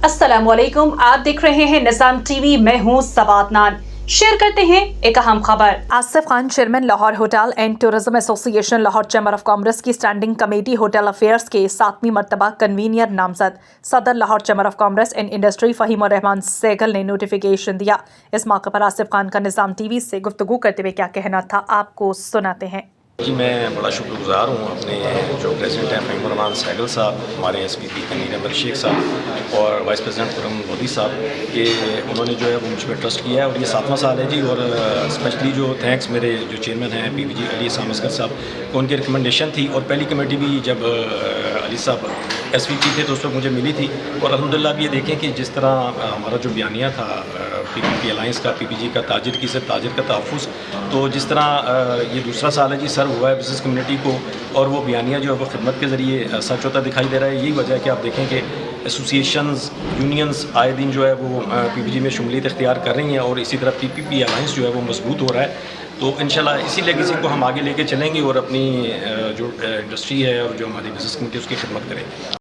अस्सलामुअलैकुम, आप देख रहे हैं निज़ाम टीवी। मैं हूं सवात नान। शेयर करते हैं एक अहम खबर। Asif Khan chairman Lahore hotel and tourism association Lahore chamber of commerce की स्टैंडिंग कमेटी होटल अफेयर्स के 7वीं मरतबा कन्वीनियर नामजद सदर Lahore chamber of commerce and industry Fahim ur Rehman Sehgal ने नोटिफिकेशन दिया। इस मौके पर आसिफ खान का निज़ाम टीवी से गुफ्तगू करते हुए क्या कहना था, आपको सुनाते हैं। जी, मैं बड़ा शुक्रगुज़ार हूँ अपने जो प्रेसिडेंट हैं फ़हीम उर रहमान सहगल साहब, हमारे SVP कन्वीनर अमर शेख साहब और वाइस प्रेसिडेंट खुर्रम लोधी साहब के उन्होंने जो है वो मुझ पर ट्रस्ट किया है और ये 7वां साल है जी। और स्पेशली जो थैंक्स मेरे जो चेयरमैन हैं PVG अली इहसान असगर साहब को, उनकी रिकमेंडेशन थी। और पहली कमेटी भी जब अली साहब SVP थे तो उस वक्त मुझे मिली थी। और अल्हम्दुलिल्लाह अब ये देखें कि जिस तरह हमारा जो बयानिया था PPP अलायंस का, PPG का, ताजिर की इज़्ज़त, ताजिर का तहफ़्फ़ुज़, तो जिस तरह ये दूसरा साल है जी सर्व हुआ है बिज़नेस कम्युनिटी को, और वो बयानिया जो है वो खिदमत के ज़रिए सच होता दिखाई दे रहा है। यही वजह है कि आप देखें कि एसोसिएशंस, यूनियंस आए दिन जो है वो PPG में शुमूलियत इख्तियार कर रही हैं और इसी तरह PPP अलायंस जो है वो मजबूत हो रहा है। तो इंशाल्लाह इसी लेगेसी को हम आगे लेके चलेंगे और अपनी जो इंडस्ट्री है और जो हमारी बिज़नेस कम्युनिटी उसकी खिदमत करेंगे।